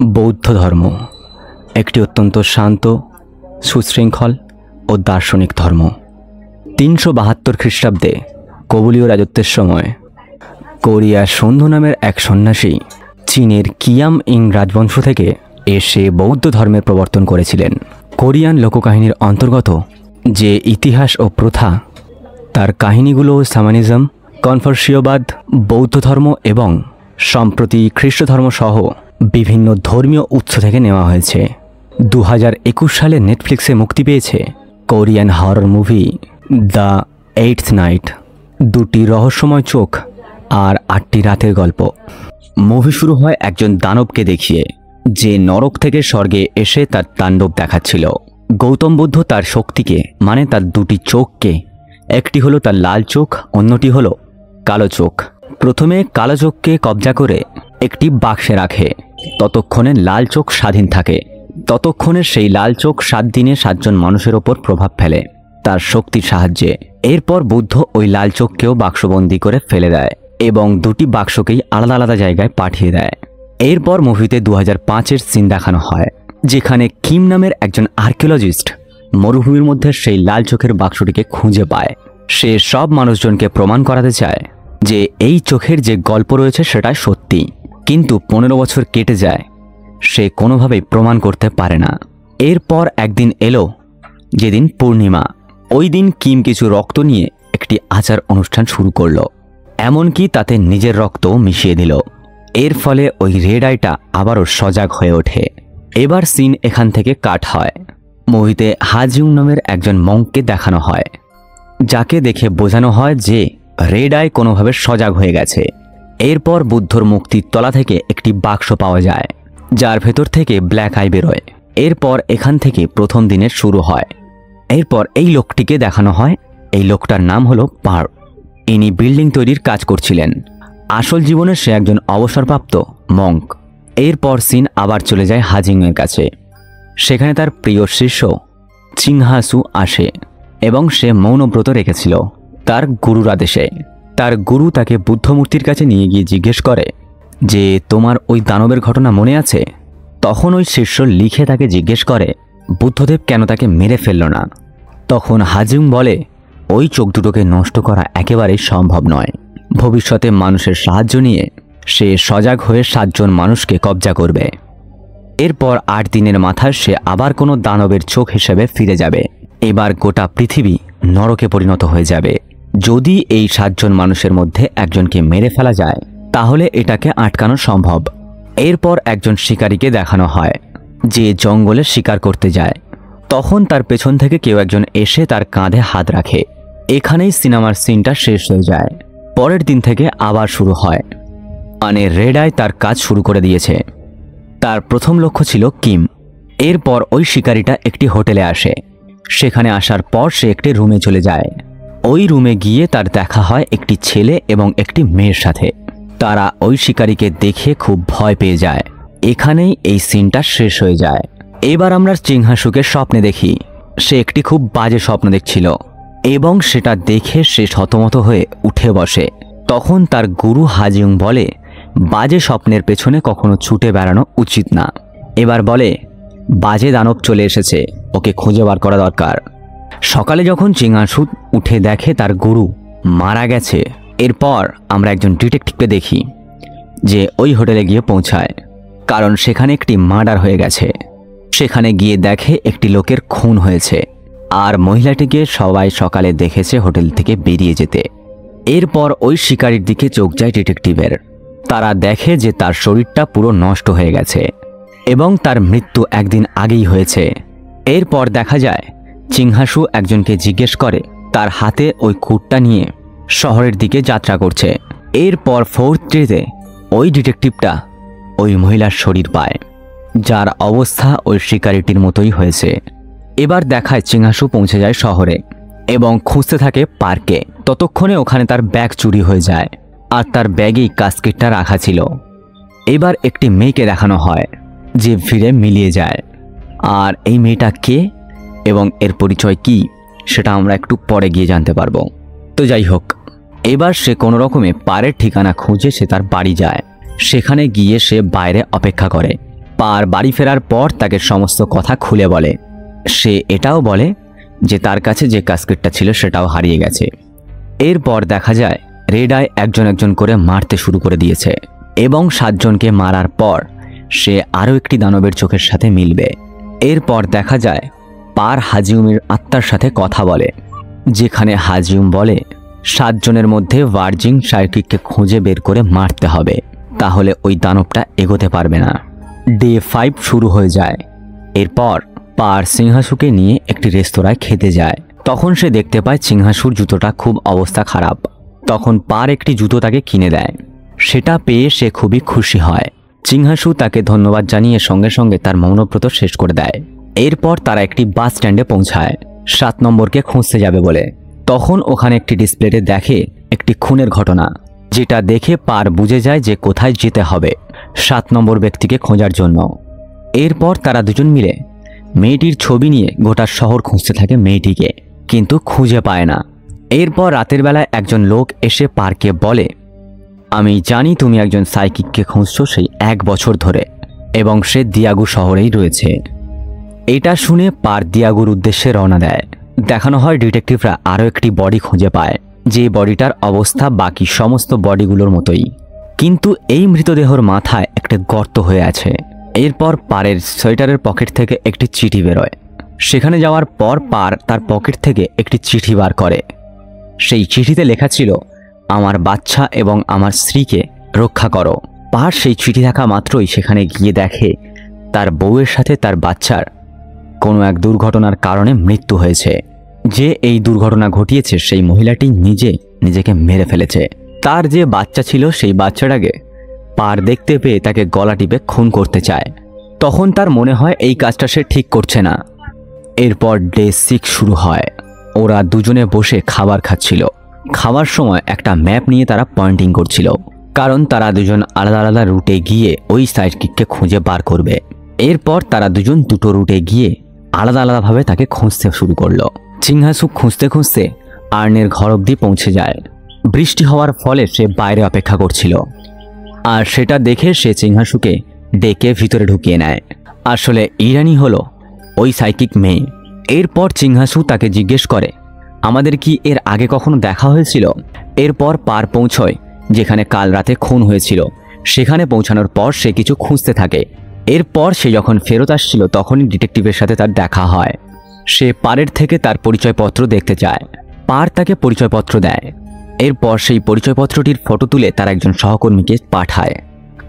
বৌদ্ধ ধর্ম একটি অত্যন্ত শান্ত, সুশৃঙ্খল ও দার্শনিক ধর্ম। 372 খ্রিস্টাব্দে কবুলীয় রাজত্বের সময় কোরিয়া সন্ধু নামের এক সন্ন্যাসী চীনের কিয়াম ইং রাজবংশ থেকে এসে বৌদ্ধ ধর্মের প্রবর্তন করেছিলেন। কোরিয়ান লোককাহিনীর অন্তর্গত যে ইতিহাস ও প্রথা, তার কাহিনীগুলো শামানিজম, কনফুসীয়বাদ, বৌদ্ধ ধর্ম এবং সম্প্রতি খ্রিস্ট ধর্ম সহ বিভিন্ন ধর্মীয় উৎস থেকে নেওয়া হয়েছে। 2021 সালে নেটফ্লিক্সে মুক্তি পেয়েছে Korean horror movie the eighth night, 2টি রহস্যময় চোখ আর 8টি রাতের গল্প। মুভি শুরু হয় একজন দানবকে দেখিয়ে, যে নরক থেকে স্বর্গে এসে তার তাণ্ডব দেখাচ্ছিল। গৌতম বুদ্ধ তার শক্তিকে, মানে তার 2টি চোখকে, একটি হলো তার লাল চোখ, অন্যটি হলো কালো চোখ, প্রথমে কালো চোখকে কবজা করে একটি বাক্সে রাখে। ততক্ষণে লাল চোখ স্বাধীন থাকে। ততক্ষণে সেই লাল চোখ 7 দিনে 7 জন মানুষের ওপর প্রভাব ফেলে তার শক্তির সাহায্যে। এরপর বুদ্ধ ওই লাল চোখকেও বাক্সবন্দি করে ফেলে দেয় এবং 2টি বাক্সকেই আলাদা আলাদা জায়গায় পাঠিয়ে দেয়। এরপর মুভিতে 2005-এর সিন দেখানো হয়, যেখানে কিম নামের একজন আর্কিওলজিস্ট মরুভূমির মধ্যে সেই লাল চোখের বাক্সটিকে খুঁজে পায়। সে সব মানুষজনকে প্রমাণ করাতে চায় যে এই চোখের যে গল্প রয়েছে সেটা সত্যি, কিন্তু 15 বছর কেটে যায়, সে কোনোভাবেই প্রমাণ করতে পারে না। এরপর একদিন এলো যেদিন পূর্ণিমা। ওই দিন কিম কিছু রক্ত নিয়ে একটি আচার অনুষ্ঠান শুরু করলো, এমনকি তাতে নিজের রক্তও মিশিয়ে দিল। এর ফলে ওই রেড আইটা আবারও সজাগ হয়ে ওঠে। এবার সিন এখান থেকে কাট হয়। মুভিতে হাজিউং নামের একজন মঙ্ককে দেখানো হয়, যাকে দেখে বোঝানো হয় যে রেড আই কোনোভাবে সজাগ হয়ে গেছে। এরপর বুদ্ধর মুক্তির তলা থেকে একটি বাক্স পাওয়া যায়, যার ভেতর থেকে ব্ল্যাক আই বেরোয়। এরপর এখান থেকে প্রথম দিনের শুরু হয়। এরপর এই লোকটিকে দেখানো হয়। এই লোকটার নাম হলো পার। ইনি বিল্ডিং তৈরির কাজ করছিলেন। আসল জীবনে সে একজন অবসরপ্রাপ্ত মঙ্ক। এরপর সিন আবার চলে যায় হাজিংয়ের কাছে। সেখানে তার প্রিয় শিষ্য চিংহাসু আসে এবং সে মৌনব্রত রেখেছিল তার গুরুর আদেশে। তার গুরু তাকে বুদ্ধমূর্তির কাছে নিয়ে গিয়ে জিজ্ঞেস করে যে তোমার ওই দানবের ঘটনা মনে আছে? তখন ওই শিষ্য লিখে তাকে জিজ্ঞেস করে বুদ্ধদেব কেন তাকে মেরে ফেলল না। তখন হাজিং বলে ওই চোখ দুটোকে নষ্ট করা একেবারেই সম্ভব নয়। ভবিষ্যতে মানুষের সাহায্য নিয়ে সে সজাগ হয়ে 7 জন মানুষকে কবজা করবে। এরপর 8 দিনের মাথায় সে আবার কোনো দানবের চোখ হিসেবে ফিরে যাবে। এবার গোটা পৃথিবী নরকে পরিণত হয়ে যাবে। যদি এই 7 জন মানুষের মধ্যে একজনকে মেরে ফেলা যায়, তাহলে এটাকে আটকানো সম্ভব। এরপর একজন শিকারীকে দেখানো হয়, যে জঙ্গলে শিকার করতে যায়। তখন তার পেছন থেকে কেউ একজন এসে তার কাঁধে হাত রাখে। এখানেই সিনেমার সিনটা শেষ হয়ে যায়। পরের দিন থেকে আবার শুরু হয়, মানে রেড আই তার কাজ শুরু করে দিয়েছে। তার প্রথম লক্ষ্য ছিল কিম। এরপর ওই শিকারীটা একটি হোটেলে আসে। সেখানে আসার পর সে একটি রুমে চলে যায়। ওই রুমে গিয়ে তার দেখা হয় একটি ছেলে এবং একটি মেয়ের সাথে। তারা ওই শিকারীকে দেখে খুব ভয় পেয়ে যায়। এখানেই এই সিনটা শেষ হয়ে যায়। এবার আমরা চিংহাসুকে স্বপ্নে দেখি। সে একটি খুব বাজে স্বপ্ন দেখছিল এবং সেটা দেখে সে হতমত হয়ে উঠে বসে। তখন তার গুরু হাজিউং বলে বাজে স্বপ্নের পেছনে কখনো ছুটে বেড়ানো উচিত না। এবার বলে বাজে দানব চলে এসেছে, ওকে খুঁজে বার করা দরকার। সকালে যখন চিংহাসু উঠে দেখে তার গুরু মারা গেছে, এরপর আমরা একজন ডিটেকটিভকে দেখি যে ওই হোটেলে গিয়ে পৌঁছায়, কারণ সেখানে একটি মার্ডার হয়ে গেছে। সেখানে গিয়ে দেখে একটি লোকের খুন হয়েছে, আর মহিলাটিকে সবাই সকালে দেখেছে হোটেল থেকে বেরিয়ে যেতে। এরপর ওই শিকারীর দিকে চোখ যায় ডিটেকটিভের। তারা দেখে যে তার শরীরটা পুরো নষ্ট হয়ে গেছে এবং তার মৃত্যু একদিন আগেই হয়েছে। এরপর দেখা যায় চিংহাসু একজনকে জিজ্ঞেস করে তার হাতে ওই কুটটা নিয়ে শহরের দিকে যাত্রা করছে। এরপর 4th ডেতে ওই ডিটেকটিভটা ওই মহিলার শরীর পায়, যার অবস্থা ওই শিকারীটির মতোই হয়েছে। এবার দেখায় চিংহাসু পৌঁছে যায় শহরে এবং খুঁজতে থাকে পার্কে। ততক্ষণে ওখানে তার ব্যাগ চুরি হয়ে যায়, আর তার ব্যাগেই কাস্কেটটা রাখা ছিল। এবার একটি মেয়েকে দেখানো হয় যে ফিরে মিলিয়ে যায়। আর এই মেয়েটা কে এবং এর পরিচয় কি, সেটা আমরা একটু পরে গিয়ে জানতে পারবো। তো যাই হোক, এবার সে কোনো রকমে পারের ঠিকানা খুঁজে সে তার বাড়ি যায়। সেখানে গিয়ে সে বাইরে অপেক্ষা করে। পার বাড়ি ফেরার পর তাকে সমস্ত কথা খুলে বলে। সে এটাও বলে যে তার কাছে যে কাস্কেটটা ছিল সেটাও হারিয়ে গেছে। এরপর দেখা যায় রেড আই একজন একজন করে মারতে শুরু করে দিয়েছে এবং 7 জনকে মারার পর সে আরও একটি দানবের চোখের সাথে মিলবে। এরপর দেখা যায় পার হাজিউমের আত্মার সাথে কথা বলে, যেখানে হাজিউম বলে 7 জনের মধ্যে ভার্জিন সাইকিককে খুঁজে বের করে মারতে হবে, তাহলে ওই দানবটা এগোতে পারবে না। ডে 5 শুরু হয়ে যায়। এরপর পার সিংহাসুকে নিয়ে একটি রেস্তোরাঁয় খেতে যায়। তখন সে দেখতে পায় সিংহাসুর জুতোটা খুব অবস্থা খারাপ। তখন পার একটি জুতো তাকে কিনে দেয়। সেটা পেয়ে সে খুবই খুশি হয়। সিংহাসু তাকে ধন্যবাদ জানিয়ে সঙ্গে সঙ্গে তার মৌনব্রত শেষ করে দেয়। এরপর তারা একটি বাস স্ট্যান্ডে পৌঁছায় 7 নম্বরকে খুঁজতে যাবে বলে। তখন ওখানে একটি ডিসপ্লেতে দেখে একটি খুনের ঘটনা, যেটা দেখে পার বুঝে যায় যে কোথায় যেতে হবে 7 নম্বর ব্যক্তিকে খোঁজার জন্য। এরপর তারা দুজন মিলে মেয়েটির ছবি নিয়ে গোটা শহর খুঁজতে থাকে মেয়েটিকে, কিন্তু খুঁজে পায় না। এরপর রাতের বেলায় একজন লোক এসে পারকে বলে, আমি জানি তুমি একজন সাইকিককে খুঁজছো সেই 1 বছর ধরে, এবং সে দিয়াগু শহরেই রয়েছে। এটা শুনে পার দিয়াগুর উদ্দেশ্যে রওনা দেয়। দেখানো হয় ডিটেকটিভরা আরও একটি বডি খুঁজে পায়, যে বডিটার অবস্থা বাকি সমস্ত বডিগুলোর মতোই, কিন্তু এই মৃতদেহর মাথায় একটা গর্ত হয়ে আছে। এরপর পারের সোয়েটারের পকেট থেকে একটি চিঠি বেরোয়। সেখানে যাওয়ার পর পার তার পকেট থেকে একটি চিঠি বার করে। সেই চিঠিতে লেখা ছিল, আমার বাচ্চা এবং আমার স্ত্রীকে রক্ষা করো। পার সেই চিঠি দেখা মাত্রই সেখানে গিয়ে দেখে তার বউয়ের সাথে তার বাচ্চার কোনো এক দুর্ঘটনার কারণে মৃত্যু হয়েছে। যে এই দুর্ঘটনা ঘটিয়েছে সেই মহিলাটি নিজেকে মেরে ফেলেছে। তার যে বাচ্চা ছিল সেই বাচ্চাটাকে পার দেখতে পেয়ে তাকে গলা টিপে খুন করতে চায়। তখন তার মনে হয় এই কাজটা সে ঠিক করছে না। এরপর ডে 6 শুরু হয়। ওরা দুজনে বসে খাবার খাচ্ছিল। খাওয়ার সময় একটা ম্যাপ নিয়ে তারা পয়েন্টিং করছিল, কারণ তারা দুজন আলাদা আলাদা রুটে গিয়ে ওই সাইডকিককে খুঁজে বার করবে। এরপর তারা দুজন দুটো রুটে গিয়ে আলাদা আলাদাভাবে তাকে খুঁজতে শুরু করলো। সিংহাসু খুঁজতে খুঁজতে আর্নের ঘর অবধি পৌঁছে যায়। বৃষ্টি হওয়ার ফলে সে বাইরে অপেক্ষা করছিল, আর সেটা দেখে সে সিংহাসুকে ডেকে ভিতরে ঢুকিয়ে নেয়। আসলে ইরানি হলো ওই সাইকিক মেয়ে। এরপর সিংহাসু তাকে জিজ্ঞেস করে, আমাদের কি এর আগে কখনো দেখা হয়েছিল? এরপর পার পৌঁছয় যেখানে কাল রাতে খুন হয়েছিল। সেখানে পৌঁছানোর পর সে কিছু খুঁজতে থাকে। এরপর সে যখন ফেরত আসছিল তখনই ডিটেকটিভের সাথে তার দেখা হয়। সে পারের থেকে তার পরিচয়পত্র দেখতে চায়। পার তাকে পরিচয়পত্র দেয়। এরপর সেই পরিচয়পত্রটির ফটো তুলে তার একজন সহকর্মীকে পাঠায়,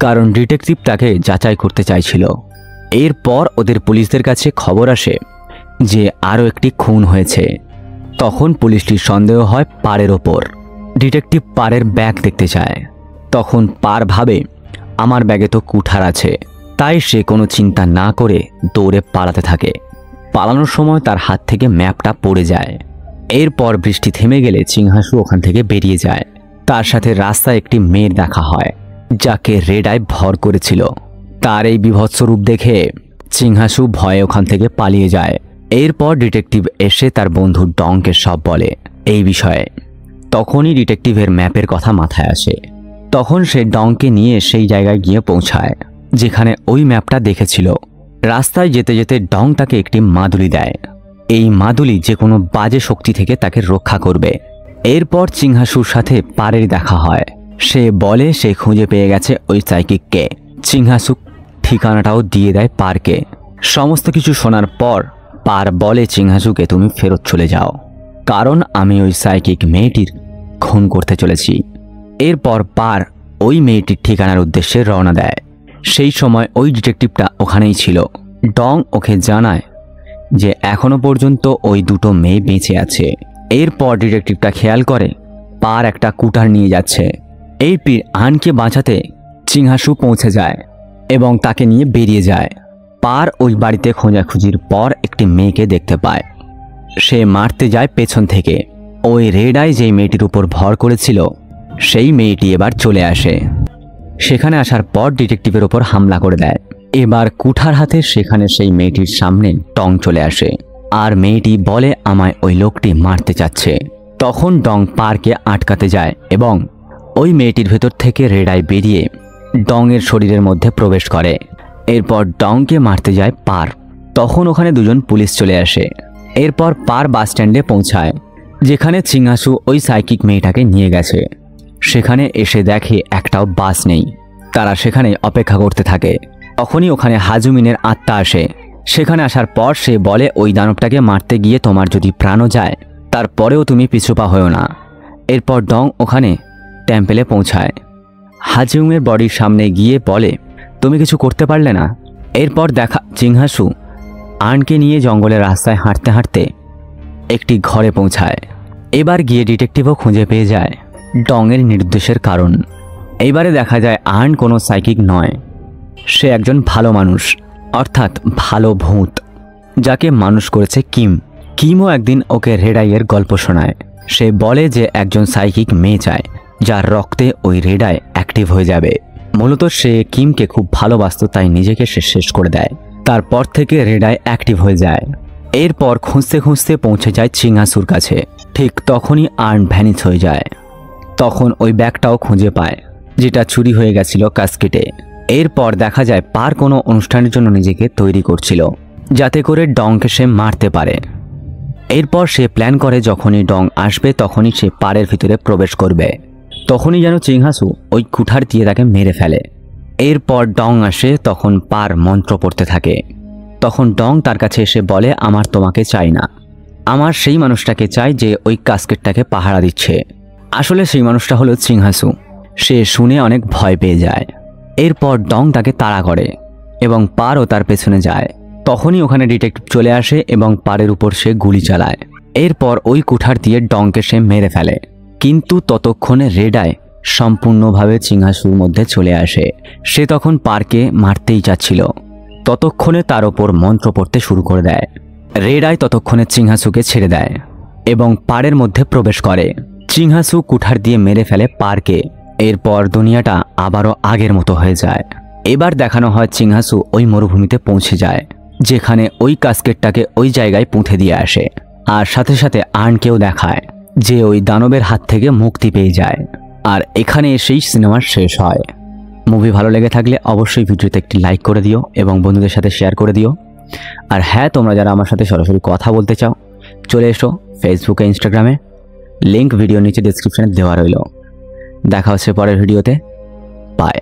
কারণ ডিটেকটিভ তাকে যাচাই করতে চাইছিল। এরপর ওদের পুলিশদের কাছে খবর আসে যে আরও একটি খুন হয়েছে। তখন পুলিশটির সন্দেহ হয় পারের ওপর। ডিটেকটিভ পারের ব্যাগ দেখতে চায়। তখন পার ভাবে, আমার ব্যাগে তো কুঠার আছে। তাই সে কোনো চিন্তা না করে দৌড়ে পালাতে থাকে। পালানোর সময় তার হাত থেকে ম্যাপটা পড়ে যায়। এরপর বৃষ্টি থেমে গেলে সিংহাসু ওখান থেকে বেরিয়ে যায়। তার সাথে রাস্তায় একটি মেয়ের দেখা হয়, যাকে রেড আই ভর করেছিল। তার এই বিভৎস রূপ দেখে সিংহাসু ভয়ে ওখান থেকে পালিয়ে যায়। এরপর ডিটেকটিভ এসে তার বন্ধু ডংকে সব বলে এই বিষয়ে। তখনই ডিটেকটিভের ম্যাপের কথা মাথায় আসে। তখন সে ডংকে নিয়ে সেই জায়গায় গিয়ে পৌঁছায় যেখানে ওই ম্যাপটা দেখেছিল। রাস্তায় যেতে যেতে ডং তাকে একটি মাদুলি দেয়। এই মাদুলি যে কোনো বাজে শক্তি থেকে তাকে রক্ষা করবে। এরপর সিংহাসুর সাথে পারের দেখা হয়। সে বলে সে খুঁজে পেয়ে গেছে ওই সাইকিককে। সিংহাসু ঠিকানাটাও দিয়ে দেয় পারকে। সমস্ত কিছু শোনার পর পার বলে সিংহাসুকে, তুমি ফেরত চলে যাও, কারণ আমি ওই সাইকিক মেয়েটির খুন করতে চলেছি। এরপর পার ওই মেয়েটির ঠিকানার উদ্দেশ্যে রওনা দেয়। সেই সময় ওই ডিটেকটিভটা ওখানেই ছিল। ডং ওকে জানায় যে এখনো পর্যন্ত ওই দুটো মেয়ে বেঁচে আছে। এরপর ডিটেকটিভটা খেয়াল করে পার একটা কুঠার নিয়ে যাচ্ছে। এই পীর আনকে বাঁচাতে সিংহাসু পৌঁছে যায় এবং তাকে নিয়ে বেরিয়ে যায়। পার ওই বাড়িতে খোঁজাখুঁজির পর একটি মেয়েকে দেখতে পায়। সে মারতে যায় পেছন থেকে। ওই রেড আই যেই মেয়েটির উপর ভর করেছিল সেই মেয়েটি এবার চলে আসে। সেখানে আসার পর ডিটেকটিভের ওপর হামলা করে দেয়। এবার কুঠার হাতে সেখানে সেই মেয়েটির সামনে ডং চলে আসে, আর মেয়েটি বলে আমায় ওই লোকটি মারতে চাচ্ছে। তখন ডং পারকে আটকাতে যায় এবং ওই মেয়েটির ভেতর থেকে রেড আই বেরিয়ে ডংয়ের শরীরের মধ্যে প্রবেশ করে। এরপর ডংকে মারতে যায় পার। তখন ওখানে দুজন পুলিশ চলে আসে। এরপর পার বাস স্ট্যান্ডে পৌঁছায়, যেখানে চিঙ্গাসু ওই সাইকিক মেয়েটাকে নিয়ে গেছে। সেখানে এসে দেখে একটাও বাস নেই। তারা সেখানে অপেক্ষা করতে থাকে। তখনই ওখানে হাজুমিনের আত্মা আসে। সেখানে আসার পর সে বলে, ওই দানবটাকে মারতে গিয়ে তোমার যদি প্রাণও যায় তারপরেও তুমি পিছুপা হয়েও না। এরপর ডং ওখানে টেম্পেলে পৌঁছায়। হাজুমের বডির সামনে গিয়ে বলে, তুমি কিছু করতে পারলে না। এরপর দেখা চিঙ্গাসু আর্নকে নিয়ে জঙ্গলের রাস্তায় হাঁটতে হাঁটতে একটি ঘরে পৌঁছায়। এবার গিয়ে ডিটেকটিভও খুঁজে পেয়ে যায় ডংয়ের নির্দেশের কারণ। এইবারে দেখা যায় আর্ন কোনো সাইকিক নয়, সে একজন ভালো মানুষ, অর্থাৎ ভালো ভূত, যাকে মানুষ করেছে কিম। কিমও একদিন ওকে রেড আইয়ের গল্প শোনায়। সে বলে যে একজন সাইকিক মেয়ে চায় যার রক্তে ওই রেড আই অ্যাক্টিভ হয়ে যাবে। মূলত সে কিমকে খুব ভালোবাসত, তাই নিজেকে সে শেষ করে দেয়। তারপর থেকে রেড আই অ্যাক্টিভ হয়ে যায়। এরপর খুঁজতে খুঁজতে পৌঁছে যায় চিঙ্গাসুর কাছে। ঠিক তখনই আর্ন ভ্যানিশ হয়ে যায়। তখন ওই ব্যাগটাও খুঁজে পায়, যেটা চুরি হয়ে গেছিল কাস্কেটে। এরপর দেখা যায় পার কোনো অনুষ্ঠানের জন্য নিজেকে তৈরি করছিল, যাতে করে ডংকে সে মারতে পারে। এরপর সে প্ল্যান করে যখনই ডং আসবে তখনই সে পারের ভিতরে প্রবেশ করবে। তখনই যেন চিঙ্গাসু ওই কুঠার দিয়ে তাকে মেরে ফেলে। এরপর ডং আসে, তখন পার মন্ত্র পড়তে থাকে। তখন ডং তার কাছে এসে বলে, আমার তোমাকে চাই না, আমার সেই মানুষটাকে চাই যে ওই কাস্কেটটাকে পাহারা দিচ্ছে। আসলে সেই মানুষটা হলো চিঙ্গাসু। সে শুনে অনেক ভয় পেয়ে যায়। এরপর ডং তাকে তাড়া করে এবং পারও তার পেছনে যায়। তখনই ওখানে ডিটেকটিভ চলে আসে এবং পারের উপর সে গুলি চালায়। এরপর ওই কুঠার দিয়ে ডংকে সে মেরে ফেলে। কিন্তু ততক্ষণে রেড আই সম্পূর্ণভাবে চিঙ্গাসুর মধ্যে চলে আসে। সে তখন পারকে মারতেই চাচ্ছিল, ততক্ষণে তার ওপর মন্ত্র পড়তে শুরু করে দেয়। রেড আই ততক্ষণে চিঙ্গাসুকে ছেড়ে দেয় এবং পারের মধ্যে প্রবেশ করে। চিঙ্গাসু কুঠার দিয়ে মেরে ফেলে পারকে। এরপর দুনিয়াটা আবারও আগের মতো হয়ে যায়। এবার দেখানো হয় চিঙ্গাসু ওই মরুভূমিতে পৌঁছে যায়, যেখানে ওই কাস্কেটটাকে ওই জায়গায় পুঁতে দিয়ে আসে। আর সাথে সাথে আর্নকেও দেখায়, যে ওই দানবের হাত থেকে মুক্তি পেয়ে যায়। আর এখানে এসেই সিনেমার শেষ হয়। মুভি ভালো লেগে থাকলে অবশ্যই ভিডিওতে একটি লাইক করে দিও এবং বন্ধুদের সাথে শেয়ার করে দিও। আর হ্যাঁ, তোমরা যারা আমার সাথে সরাসরি কথা বলতে চাও চলে এসো ফেসবুকে, ইনস্টাগ্রামে, লিঙ্ক ভিডিও নিচে ডেসক্রিপশনে দেওয়া রইল। দেখা হচ্ছে পরের ভিডিওতে। বাই।